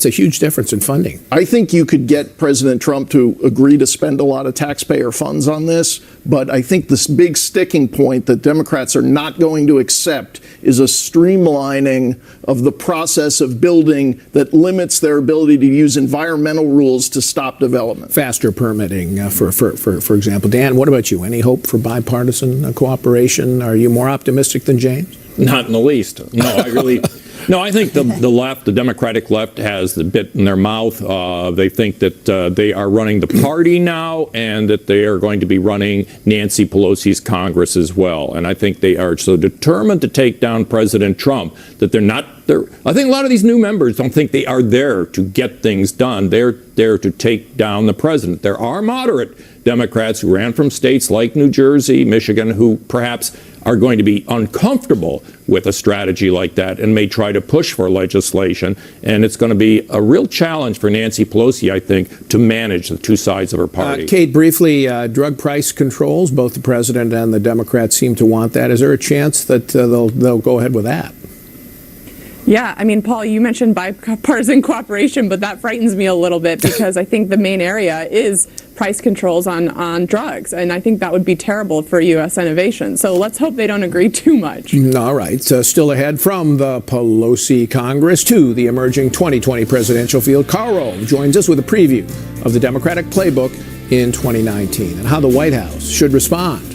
It's a huge difference in funding. I think you could get President Trump to agree to spend a lot of taxpayer funds on this, but I think this big sticking point that Democrats are not going to accept is a streamlining of the process of building that limits their ability to use environmental rules to stop development. Faster permitting, for example. Dan, what about you? Any hope for bipartisan cooperation? Are you more optimistic than James? Not in the least. No, I think the left, the Democratic left, has the bit in their mouth. They think that they are running the party now and that they are going to be running Nancy Pelosi's Congress as well. And I think they are so determined to take down President Trump that they're not there. I think a lot of these new members don't think they are there to get things done. They're there to take down the president. There are moderate Democrats who ran from states like New Jersey, Michigan, who perhaps are going to be uncomfortable with a strategy like that and may try to push for legislation. And it's going to be a real challenge for Nancy Pelosi, I think, to manage the two sides of her party. Kate, briefly, drug price controls, both the president and the Democrats seem to want that. Is there a chance that they'll go ahead with that? Yeah, I mean, Paul, you mentioned bipartisan cooperation, but that frightens me a little bit because I think the main area is price controls on drugs, and I think that would be terrible for U.S. innovation. So let's hope they don't agree too much. All right. Still ahead from the Pelosi Congress to the emerging 2020 presidential field. Karl Rove joins us with a preview of the Democratic playbook in 2019 and how the White House should respond.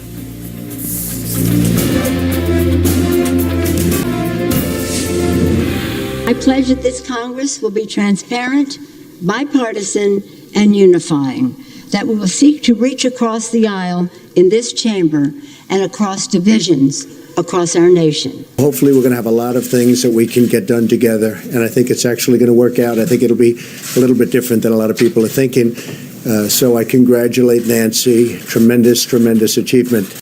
I pledge that this Congress will be transparent, bipartisan, and unifying, that we will seek to reach across the aisle in this chamber and across divisions across our nation. Hopefully we're going to have a lot of things that we can get done together, and I think it's actually going to work out. I think it'll be a little bit different than a lot of people are thinking. So I congratulate Nancy. Tremendous achievement.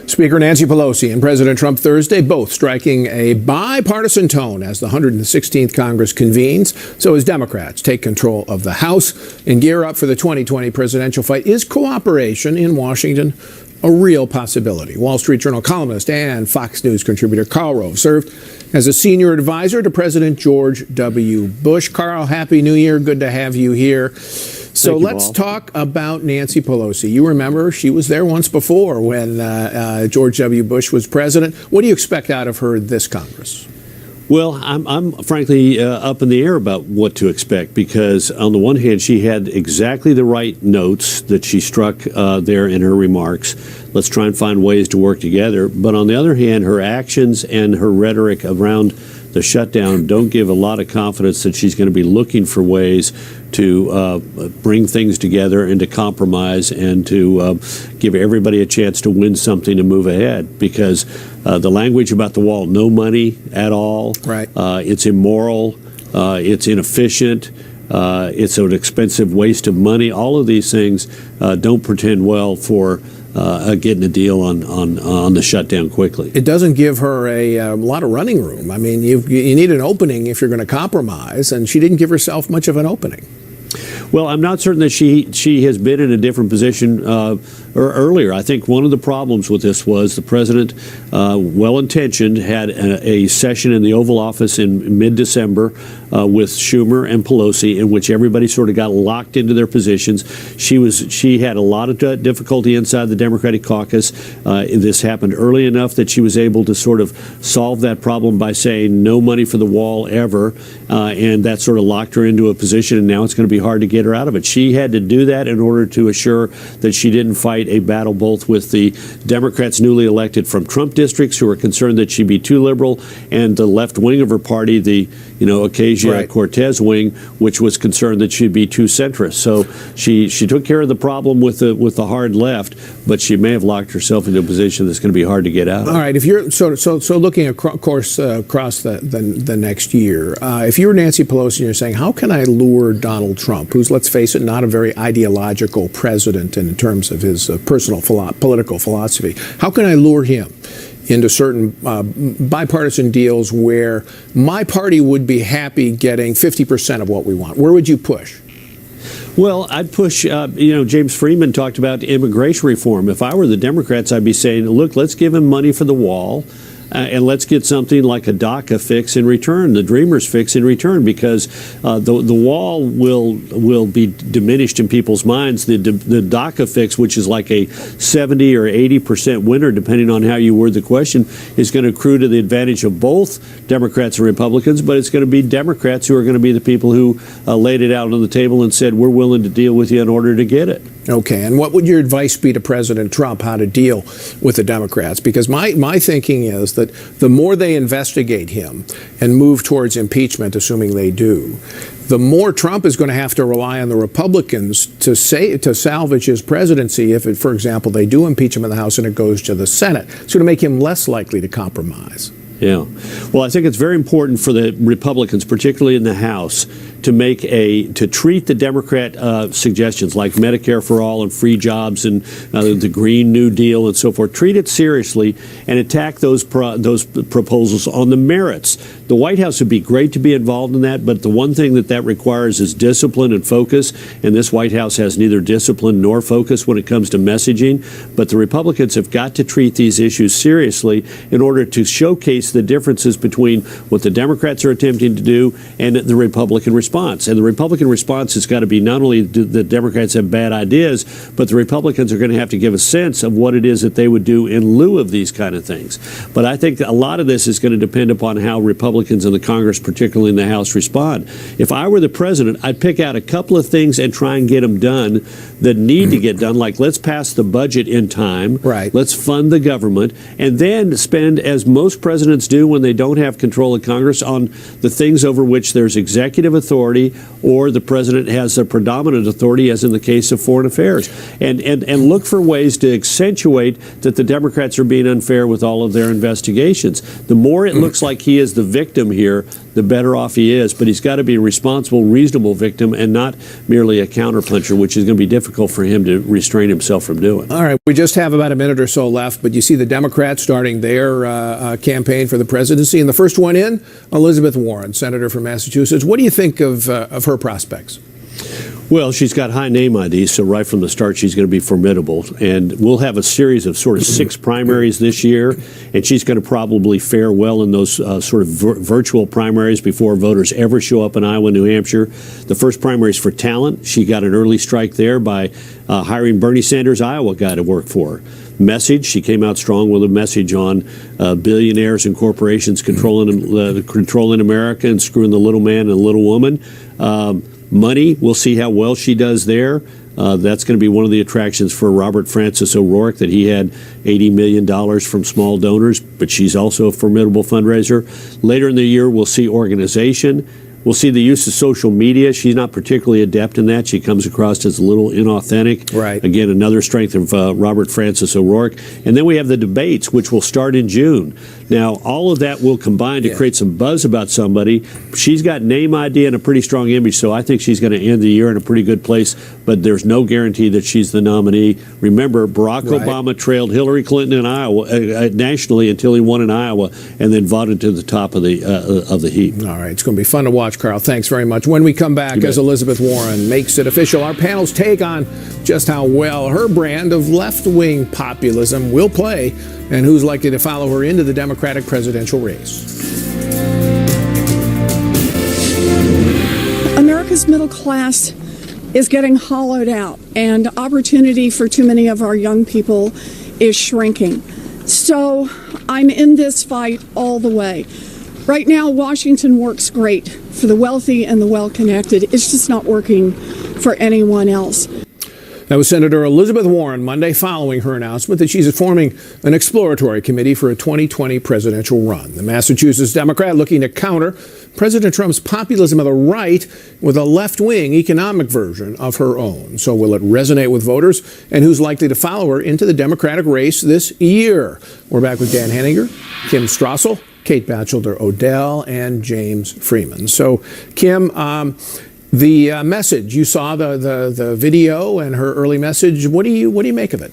Speaker Nancy Pelosi and President Trump Thursday, both striking a bipartisan tone as the 116th Congress convenes. So as Democrats take control of the House and gear up for the 2020 presidential fight, is cooperation in Washington a real possibility? Wall Street Journal columnist and Fox News contributor Karl Rove served as a senior advisor to President George W. Bush. Karl, Happy New Year. Good to have you here. So let's talk about Nancy Pelosi. You remember she was there once before when George W. Bush was president. What do you expect out of her this Congress? Well, I'm frankly up in the air about what to expect because on the one hand, she had exactly the right notes that she struck there in her remarks. Let's try and find ways to work together. But on the other hand, her actions and her rhetoric around the shutdown don't give a lot of confidence that she's going to be looking for ways to bring things together and to compromise and to give everybody a chance to win something to move ahead. Because the language about the wall, no money at all, right. It's immoral, it's inefficient, it's an expensive waste of money. All of these things don't pretend well for getting a deal on the shutdown quickly. It doesn't give her a lot of running room. I mean, you need an opening if you're going to compromise, and she didn't give herself much of an opening. Well, I'm not certain that she has been in a different position earlier. I think one of the problems with this was the president, well-intentioned, had a session in the Oval Office in mid-December with Schumer and Pelosi, in which everybody sort of got locked into their positions. She had a lot of difficulty inside the Democratic caucus. This happened early enough that she was able to sort of solve that problem by saying no money for the wall ever, and that sort of locked her into a position, and now it's going to be hard to get her out of it. She had to do that in order to assure that she didn't fight a battle both with the Democrats newly elected from Trump districts who were concerned that she'd be too liberal, and the left wing of her party, the Ocasio-Cortez wing, which was concerned that she'd be too centrist. So she took care of the problem with the hard left, but she may have locked herself into a position that's going to be hard to get out of. All right, if you're so looking across the next year, if you were Nancy Pelosi and you're saying, how can I lure Donald Trump, who's, let's face it, not a very ideological president in terms of his personal political philosophy, how can I lure him into certain bipartisan deals where my party would be happy getting 50% of what we want? Where would you push? Well, I'd push, James Freeman talked about immigration reform. If I were the Democrats, I'd be saying, look, let's give him money for the wall. and let's get something like a DACA fix in return, the Dreamers fix in return, because the wall will be diminished in people's minds. The DACA fix, which is like a 70 or 80% winner, depending on how you word the question, is going to accrue to the advantage of both Democrats and Republicans, but it's going to be Democrats who are going to be the people who laid it out on the table and said, we're willing to deal with you in order to get it. Okay, and what would your advice be to President Trump how to deal with the Democrats? Because my thinking is that the more they investigate him and move towards impeachment, assuming they do, the more Trump is going to have to rely on the Republicans to salvage his presidency if, for example, they do impeach him in the House and it goes to the Senate. It's going to make him less likely to compromise. Yeah. Well, I think it's very important for the Republicans, particularly in the House, to treat the Democrat suggestions like Medicare for all and free jobs and the Green New Deal and so forth. Treat it seriously and attack those proposals on the merits. The White House would be great to be involved in that, but the one thing that requires is discipline and focus, and this White House has neither discipline nor focus when it comes to messaging. But the Republicans have got to treat these issues seriously in order to showcase the differences between what the Democrats are attempting to do and the Republican response. And the Republican response has got to be not only do the Democrats have bad ideas, but the Republicans are going to have to give a sense of what it is that they would do in lieu of these kind of things. But I think a lot of this is going to depend upon how Republicans in the Congress, particularly in the House, respond. If I were the president, I'd pick out a couple of things and try and get them done that need to get done, like let's pass the budget in time, right. Let's fund the government, and then spend, as most presidents do when they don't have control of Congress, on the things over which there's executive authority or the president has the predominant authority, as in the case of foreign affairs, and look for ways to accentuate that the Democrats are being unfair with all of their investigations. The more it looks like he is the victim here, the better off he is, but he's got to be a responsible, reasonable victim and not merely a counterpuncher, which is going to be difficult for him to restrain himself from doing. All right, we just have about a minute or so left, but you see the Democrats starting their campaign for the presidency, and the first one in, Elizabeth Warren, senator from Massachusetts. What do you think of her prospects? Well, she's got high name ID, so right from the start she's going to be formidable. And we'll have a series of sort of 6 primaries this year, and she's going to probably fare well in those sort of virtual primaries before voters ever show up in Iowa, New Hampshire. The first primary is for talent. She got an early strike there by hiring Bernie Sanders' Iowa guy to work for her. Message, she came out strong with a message on billionaires and corporations controlling America and screwing the little man and the little woman. Money, we'll see how well she does there. That's going to be one of the attractions for Robert Francis O'Rourke, that he had $80 million from small donors, but she's also a formidable fundraiser. Later in the year, we'll see organization. We'll see the use of social media. She's not particularly adept in that. She comes across as a little inauthentic. Right. Again, another strength of Robert Francis O'Rourke. And then we have the debates, which will start in June. Now, all of that will combine to create some buzz about somebody. She's got name ID and a pretty strong image, so I think she's going to end the year in a pretty good place, but there's no guarantee that she's the nominee. Remember, Barack Obama trailed Hillary Clinton in Iowa nationally until he won in Iowa and then voted to the top of the heap. All right, it's going to be fun to watch, Carl. Thanks very much. When we come back, as Elizabeth Warren makes it official, our panel's take on just how well her brand of left-wing populism will play and who's likely to follow her into the Democratic presidential race. America's middle class is getting hollowed out, and opportunity for too many of our young people is shrinking. So I'm in this fight all the way. Right now, Washington works great for the wealthy and the well-connected. It's just not working for anyone else. That was Senator Elizabeth Warren Monday following her announcement that she's forming an exploratory committee for a 2020 presidential run. The Massachusetts Democrat looking to counter President Trump's populism of the right with a left-wing economic version of her own. So will it resonate with voters, and who's likely to follow her into the Democratic race this year? We're back with Dan Henninger, Kim Strassel, Kate Batchelder Odell, and James Freeman. So, Kim, the message, you saw the video and her early message. What do you make of it?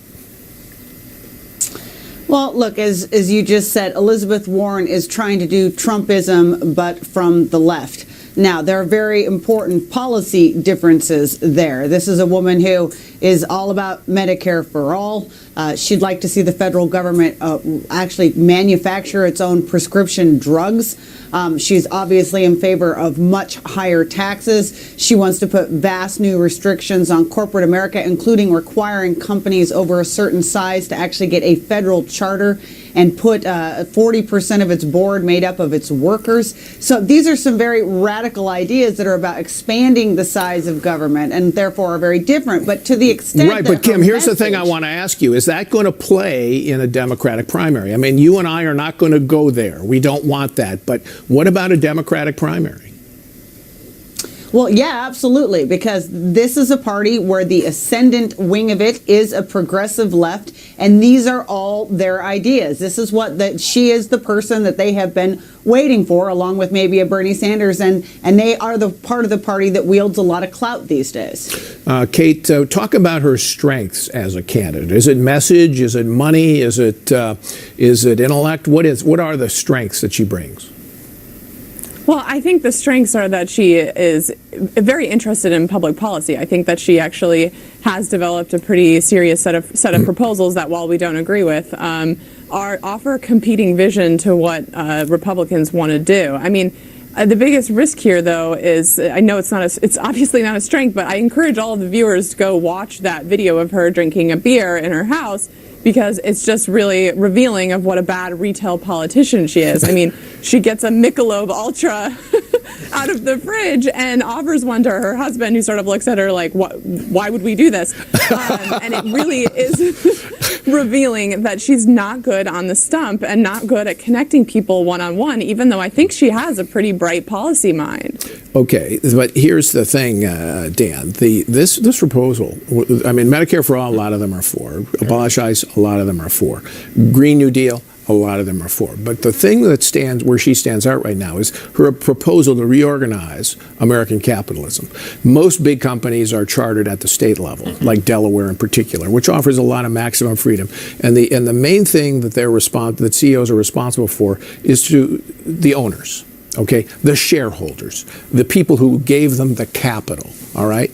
Well, look, as you just said, Elizabeth Warren is trying to do Trumpism, but from the left. Now, there are very important policy differences there. This is a woman who is all about Medicare for all. She'd like to see the federal government actually manufacture its own prescription drugs. She's obviously in favor of much higher taxes. She wants to put vast new restrictions on corporate America, including requiring companies over a certain size to actually get a federal charter and put 40% of its board made up of its workers. So these are some very radical ideas that are about expanding the size of government and therefore are very different. But to the extent right, but Kim, here's the thing I want to ask you. Is that going to play in a Democratic primary? I mean, you and I are not going to go there. We don't want that. But what about a Democratic primary? Well, yeah, absolutely, because this is a party where the ascendant wing of it is a progressive left, and these are all their ideas. This is what she is the person that they have been waiting for, along with maybe a Bernie Sanders, and they are the part of the party that wields a lot of clout these days. Kate, talk about her strengths as a candidate. Is it message? Is it money? Is it intellect? What are the strengths that she brings? Well, I think the strengths are that she is very interested in public policy. I think that she actually has developed a pretty serious set of proposals that, while we don't agree with, offer a competing vision to what Republicans want to do. I mean, the biggest risk here, though, is I know it's obviously not a strength, but I encourage all of the viewers to go watch that video of her drinking a beer in her house, because it's just really revealing of what a bad retail politician she is. I mean, she gets a Michelob Ultra out of the fridge and offers one to her husband, who sort of looks at her like, why would we do this? And it really is revealing that she's not good on the stump and not good at connecting people one-on-one, even though I think she has a pretty bright policy mind. Okay, but here's the thing, Dan. This proposal, I mean, Medicare for all, a lot of them are for. Abolish ICE, a lot of them are for. Green New Deal, a lot of them are for. But the thing where she stands out right now is her proposal to reorganize American capitalism. Most big companies are chartered at the state level, like Delaware in particular, which offers a lot of maximum freedom. And the main thing that CEOs are responsible for is to the owners. Okay, the shareholders, the people who gave them the capital, all right?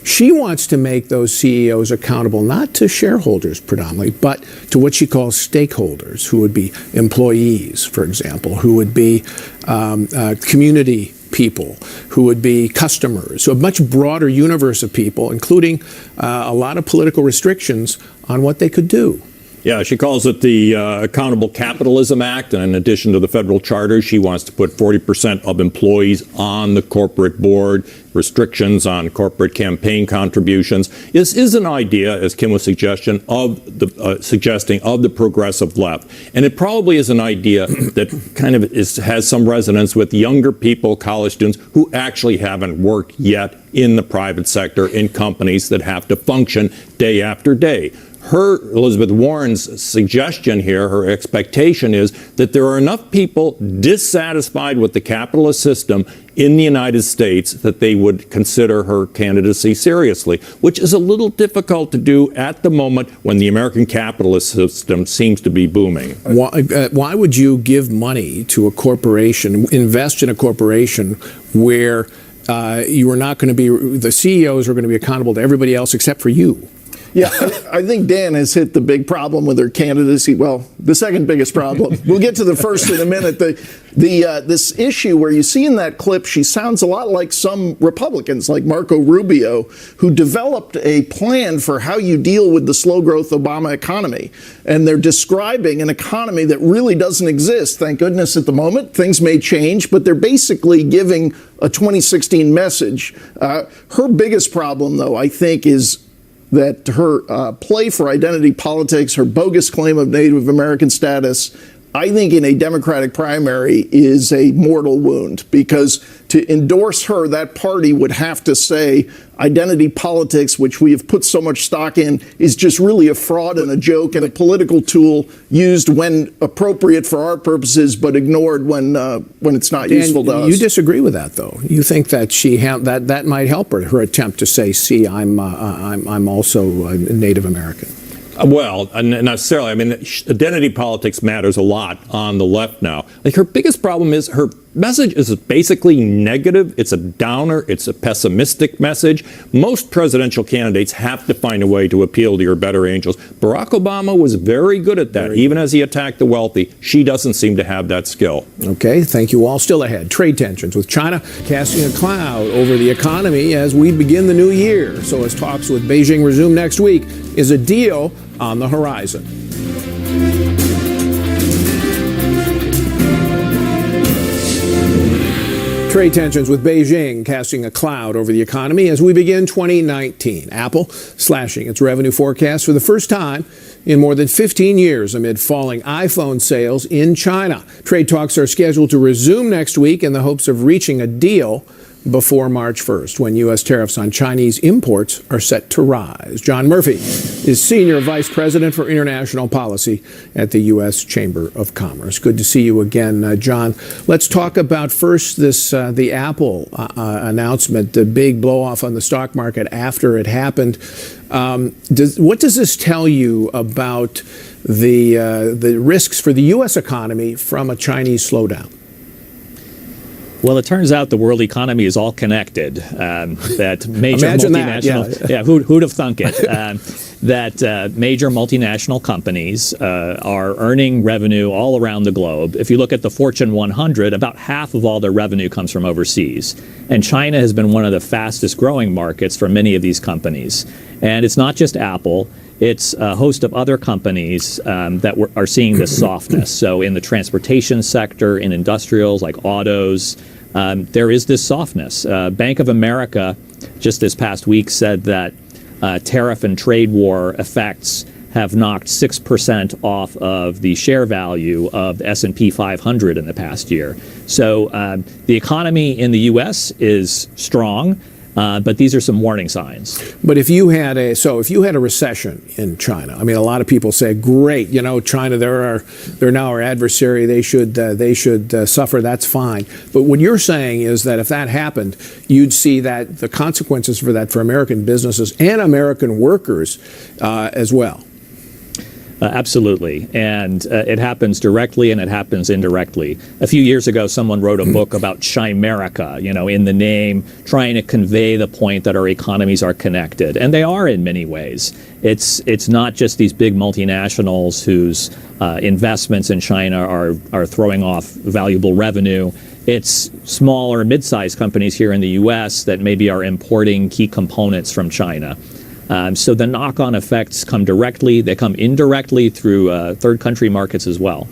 She wants to make those CEOs accountable not to shareholders predominantly, but to what she calls stakeholders, who would be employees, for example, who would be community people, who would be customers, so a much broader universe of people, including a lot of political restrictions on what they could do. Yeah, she calls it the Accountable Capitalism Act, and in addition to the federal charter, she wants to put 40% of employees on the corporate board, restrictions on corporate campaign contributions. This is an idea, as Kim was suggesting, of the progressive left, and it probably is an idea that kind of has some resonance with younger people, college students, who actually haven't worked yet in the private sector, in companies that have to function day after day. Elizabeth Warren's suggestion here, her expectation is that there are enough people dissatisfied with the capitalist system in the United States that they would consider her candidacy seriously, which is a little difficult to do at the moment when the American capitalist system seems to be booming. Why would you give money to a corporation, invest in a corporation where you are not going to be, the CEOs are going to be accountable to everybody else except for you? Yeah, I think Dan has hit the big problem with her candidacy. Well, the second biggest problem. We'll get to the first in a minute. This issue where you see in that clip, she sounds a lot like some Republicans, like Marco Rubio, who developed a plan for how you deal with the slow growth Obama economy. And they're describing an economy that really doesn't exist. Thank goodness at the moment. Things may change, but they're basically giving a 2016 message. Her biggest problem, though, I think, is that her play for identity politics, her bogus claim of Native American status, I think in a Democratic primary is a mortal wound, because to endorse her, that party would have to say identity politics, which we have put so much stock in, is just really a fraud and a joke and a political tool used when appropriate for our purposes, but ignored when it's not useful to us. You disagree with that, though. You think that that might help her attempt to say, "See, I'm also a Native American." Well, not necessarily. I mean, identity politics matters a lot on the left now. Like, her biggest problem is her message is basically negative. It's a downer. It's a pessimistic message. Most presidential candidates have to find a way to appeal to your better angels. Barack Obama was very good at that, even as he attacked the wealthy. She doesn't seem to have that skill. Okay, thank you all. Still ahead, trade tensions with China casting a cloud over the economy as we begin the new year. So as talks with Beijing resume next week, is a deal on the horizon? Trade tensions with Beijing casting a cloud over the economy as we begin 2019. Apple slashing its revenue forecast for the first time in more than 15 years amid falling iPhone sales in China. Trade talks are scheduled to resume next week in the hopes of reaching a deal before March 1st, when U.S. tariffs on Chinese imports are set to rise. John Murphy is Senior Vice President for International Policy at the U.S. Chamber of Commerce. Good to see you again, John. Let's talk about first the Apple announcement, the big blow-off on the stock market after it happened. What does this tell you about the risks for the U.S. economy from a Chinese slowdown? Well, it turns out the world economy is all connected. That major Imagine multinational, that, yeah. Who'd have thunk it? That major multinational companies are earning revenue all around the globe. If you look at the Fortune 100, about half of all their revenue comes from overseas. And China has been one of the fastest growing markets for many of these companies. And it's not just Apple. It's a host of other companies that are seeing this softness. So in the transportation sector, in industrials like autos, there is this softness. Bank of America just this past week said that tariff and trade war effects have knocked 6% off of the share value of the S&P 500 in the past year. So the economy in the U.S. is strong. But these are some warning signs. But if you had a recession in China, I mean, a lot of people say, great, China, they're now our adversary. They should suffer. That's fine. But what you're saying is that if that happened, you'd see that the consequences for that for American businesses and American workers as well. Absolutely. And it happens directly and it happens indirectly. A few years ago, someone wrote a book about Chimerica, in the name, trying to convey the point that our economies are connected. And they are in many ways. It's not just these big multinationals whose investments in China are throwing off valuable revenue. It's small or mid-sized companies here in the U.S. that maybe are importing key components from China. So the knock-on effects come directly. They come indirectly through third country markets as well.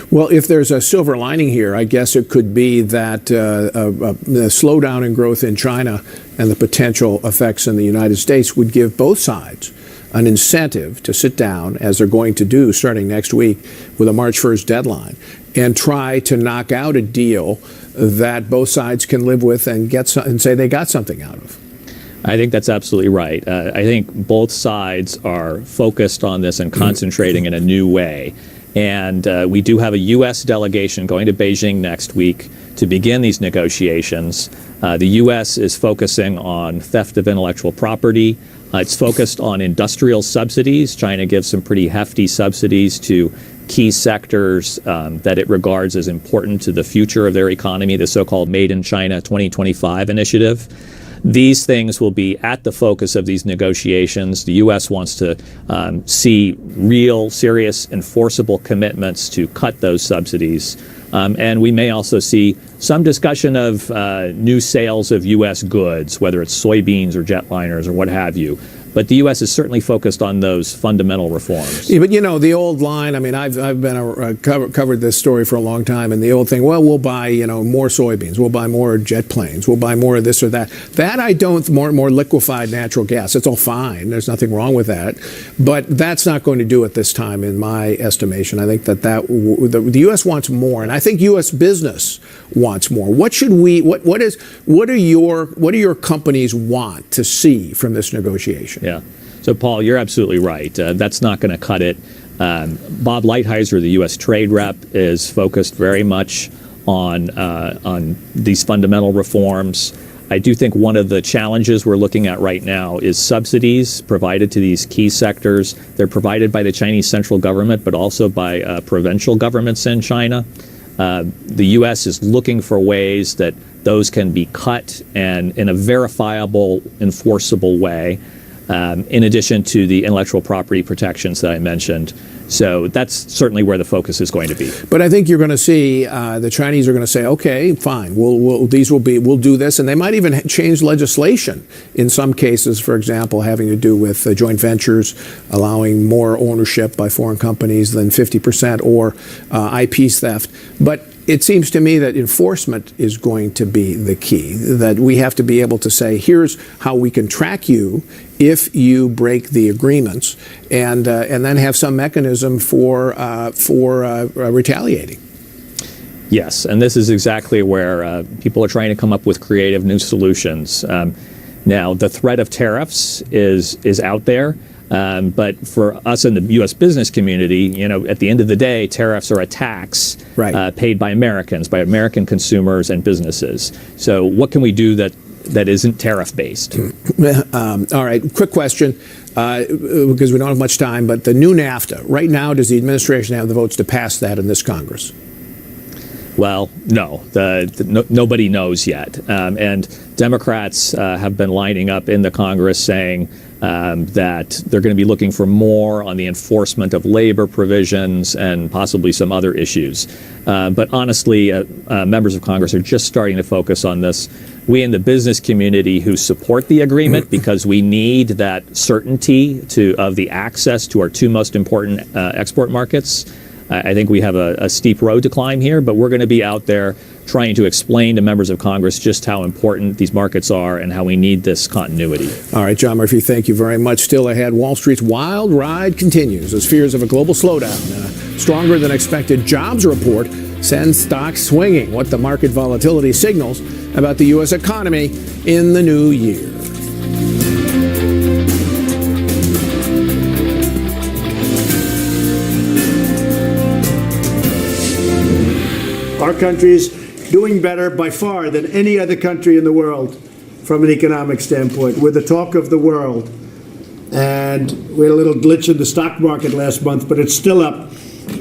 Well, if there's a silver lining here, I guess it could be that the slowdown in growth in China and the potential effects in the United States would give both sides an incentive to sit down, as they're going to do starting next week with a March 1st deadline, and try to knock out a deal that both sides can live with and say they got something out of. I think that's absolutely right. I think both sides are focused on this and concentrating in a new way. And we do have a U.S. delegation going to Beijing next week to begin these negotiations. The U.S. is focusing on theft of intellectual property. It's focused on industrial subsidies. China gives some pretty hefty subsidies to key sectors that it regards as important to the future of their economy, the so-called Made in China 2025 initiative. These things will be at the focus of these negotiations. The U.S. wants to see real, serious, enforceable commitments to cut those subsidies. And we may also see some discussion of new sales of U.S. goods, whether it's soybeans or jetliners or what have you. But the U.S. is certainly focused on those fundamental reforms. Yeah, but the old line, I mean, I've been covered this story for a long time, and the old thing, well, we'll buy, more soybeans, we'll buy more jet planes, we'll buy more of this or that. That I don't, more liquefied natural gas. That's all fine. There's nothing wrong with that. But that's not going to do it this time, in my estimation. I think that the U.S. wants more, and I think U.S. business wants more. What should we, what do your companies want to see from this negotiation? Yeah. So, Paul, you're absolutely right. That's not going to cut it. Bob Lighthizer, the U.S. trade rep, is focused very much on these fundamental reforms. I do think one of the challenges we're looking at right now is subsidies provided to these key sectors. They're provided by the Chinese central government, but also by provincial governments in China. The U.S. is looking for ways that those can be cut and in a verifiable, enforceable way, in addition to the intellectual property protections that I mentioned. So that's certainly where the focus is going to be. But I think you're going to see the Chinese are going to say, okay, fine, we'll do this, and they might even change legislation in some cases. For example, having to do with joint ventures, allowing more ownership by foreign companies than 50%, or IP theft. But it seems to me that enforcement is going to be the key, that we have to be able to say, here's how we can track you if you break the agreements, and then have some mechanism for retaliating. Yes, and this is exactly where people are trying to come up with creative new solutions. Now, the threat of tariffs is out there. But for us in the U.S. business community, at the end of the day, tariffs are a tax paid by Americans, by American consumers and businesses. So what can we do that isn't tariff-based? All right, quick question, because we don't have much time, but the new NAFTA, right now, does the administration have the votes to pass that in this Congress? Well, no. Nobody knows yet. And Democrats have been lining up in the Congress saying that they're going to be looking for more on the enforcement of labor provisions and possibly some other issues. But honestly, members of Congress are just starting to focus on this. We in the business community who support the agreement because we need that certainty of the access to our two most important export markets. I think we have a steep road to climb here, but we're going to be out there trying to explain to members of Congress just how important these markets are and how we need this continuity. All right, John Murphy, thank you very much. Still ahead, Wall Street's wild ride continues as fears of a global slowdown and a stronger than expected jobs report sends stocks swinging. What the market volatility signals about the U.S. economy in the new year. Our country's doing better by far than any other country in the world from an economic standpoint. We're the talk of the world. And we had a little glitch in the stock market last month, but it's still up,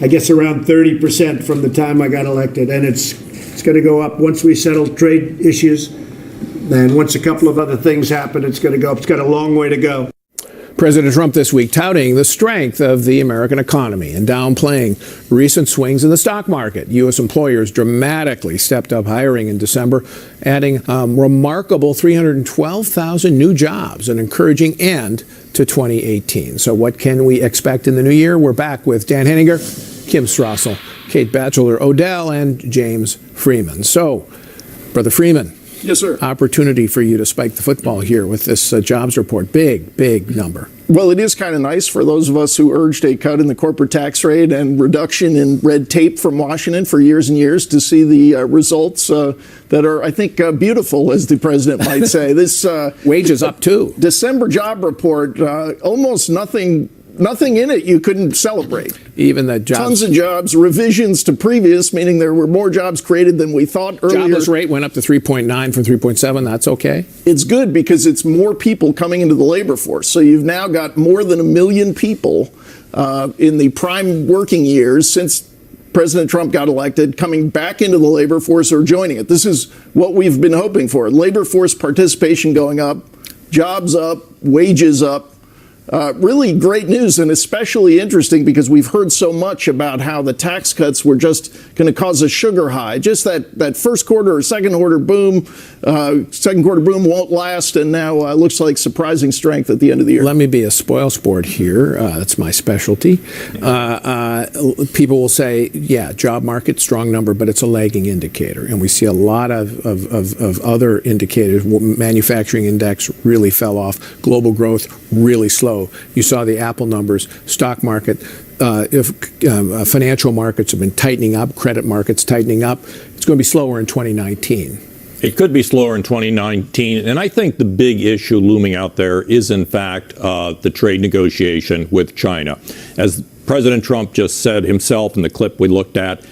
I guess, around 30% from the time I got elected. And it's going to go up once we settle trade issues. And once a couple of other things happen, it's going to go up. It's got a long way to go. President Trump this week touting the strength of the American economy and downplaying recent swings in the stock market. U.S. employers dramatically stepped up hiring in December, adding a remarkable 312,000 new jobs, an encouraging end to 2018. So what can we expect in the new year? We're back with Dan Henninger, Kim Strassel, Kate Batchelor Odell, and James Freeman. So, Brother Freeman. Yes, sir. Opportunity for you to spike the football here with this jobs report. Big number. Well, it is kind of nice for those of us who urged a cut in the corporate tax rate and reduction in red tape from Washington for years and years to see the results that are, I think, beautiful, as the president might say. This wages up too. December job report, almost nothing in it you couldn't celebrate. Even the jobs. Tons of jobs, revisions to previous, meaning there were more jobs created than we thought earlier. Jobless rate went up to 3.9 from 3.7. That's okay. It's good because it's more people coming into the labor force. So you've now got more than 1 million people in the prime working years since President Trump got elected, coming back into the labor force or joining it. This is what we've been hoping for. Labor force participation going up, jobs up, wages up. Really great news, and especially interesting because we've heard so much about how the tax cuts were just going to cause a sugar high. Just that first quarter or second quarter boom won't last, and now looks like surprising strength at the end of the year. Let me be a spoilsport here. That's my specialty. People will say, yeah, job market, strong number, but it's a lagging indicator. And we see a lot of other indicators. Manufacturing index really fell off. Global growth really slow. You saw the Apple numbers. Stock market, financial markets have been tightening up. Credit markets tightening up. It's going to be slower in 2019. It could be slower in 2019, and I think the big issue looming out there is, in fact, the trade negotiation with China. As President Trump just said himself in the clip we looked at,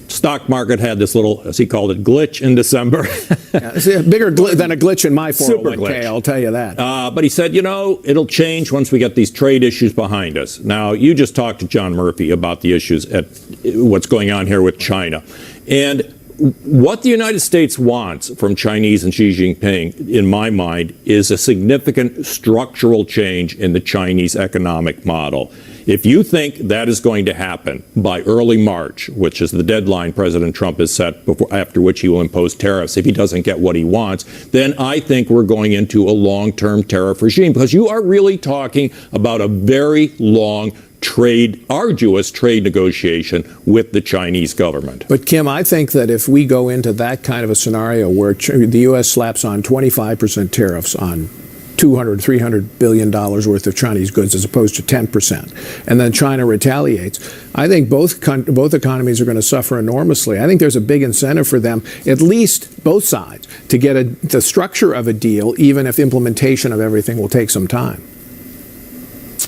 stock market had this little, as he called it, glitch in December. Yeah, it's a bigger than a glitch in my 401k, I'll tell you that. But he said, it'll change once we get these trade issues behind us. Now, you just talked to John Murphy about the issues at what's going on here with China. And what the United States wants from Chinese and Xi Jinping, in my mind, is a significant structural change in the Chinese economic model. If you think that is going to happen by early March, which is the deadline President Trump has set after which he will impose tariffs if he doesn't get what he wants, then I think we're going into a long-term tariff regime, because you are really talking about a very long arduous trade negotiation with the Chinese government. But Kim, I think that if we go into that kind of a scenario where the U.S. slaps on 25% tariffs on $200–300 billion worth of Chinese goods as opposed to 10%, and then China retaliates, I think both economies are going to suffer enormously. I think there's a big incentive for them, at least both sides, to get the structure of a deal, even if implementation of everything will take some time.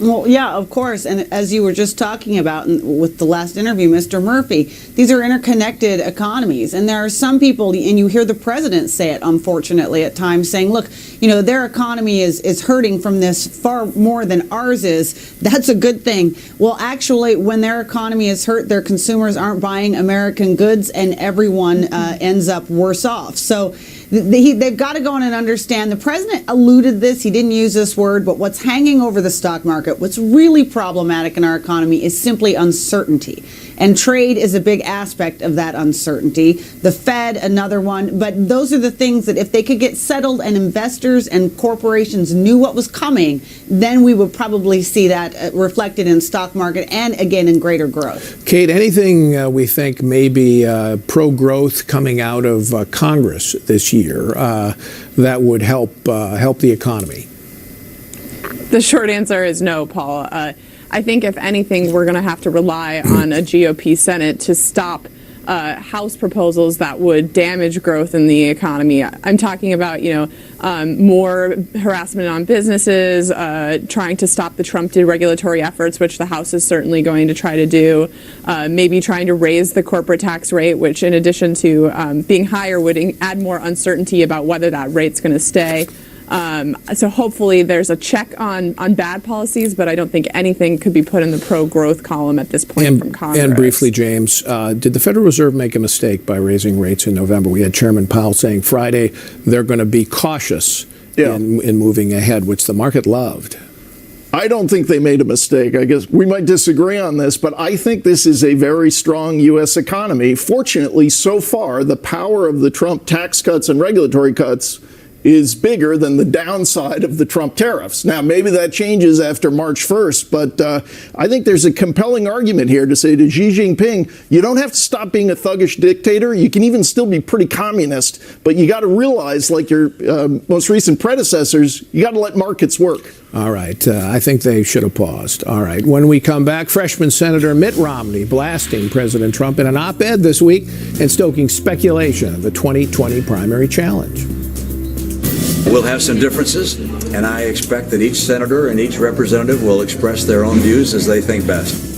Well, yeah, of course. And as you were just talking about with the last interview, Mr. Murphy, these are interconnected economies. And there are some people, and you hear the president say it, unfortunately, at times, saying, look, their economy is hurting from this far more than ours is. That's a good thing. Well, actually, when their economy is hurt, their consumers aren't buying American goods, and everyone ends up worse off. So they've got to go in and understand. The president alluded this. He didn't use this word, but what's hanging over the stock market, what's really problematic in our economy is simply uncertainty. And trade is a big aspect of that uncertainty. The Fed, another one. But those are the things that if they could get settled and investors and corporations knew what was coming, then we would probably see that reflected in stock market and, again, in greater growth. Kate, anything we think may be pro-growth coming out of Congress this year that would help the economy? The short answer is no, Paul. I think, if anything, we're going to have to rely on a GOP Senate to stop House proposals that would damage growth in the economy. I'm talking about, more harassment on businesses, trying to stop the Trump deregulatory efforts, which the House is certainly going to try to do, maybe trying to raise the corporate tax rate, which, in addition to being higher, would add more uncertainty about whether that rate's going to stay. So hopefully there's a check on bad policies, but I don't think anything could be put in the pro-growth column at this point from Congress. And briefly, James, did the Federal Reserve make a mistake by raising rates in November? We had Chairman Powell saying Friday they're going to be cautious in moving ahead, which the market loved. I don't think they made a mistake. I guess we might disagree on this, but I think this is a very strong U.S. economy. Fortunately, so far, the power of the Trump tax cuts and regulatory cuts is bigger than the downside of the Trump tariffs. Now, maybe that changes after March 1st, but I think there's a compelling argument here to say to Xi Jinping, you don't have to stop being a thuggish dictator. You can even still be pretty communist, but you got to realize, like your most recent predecessors, you got to let markets work. All right. I think they should have paused. All right. When we come back, freshman Senator Mitt Romney blasting President Trump in an op-ed this week and stoking speculation of the 2020 primary challenge. We'll have some differences, and I expect that each senator and each representative will express their own views as they think best.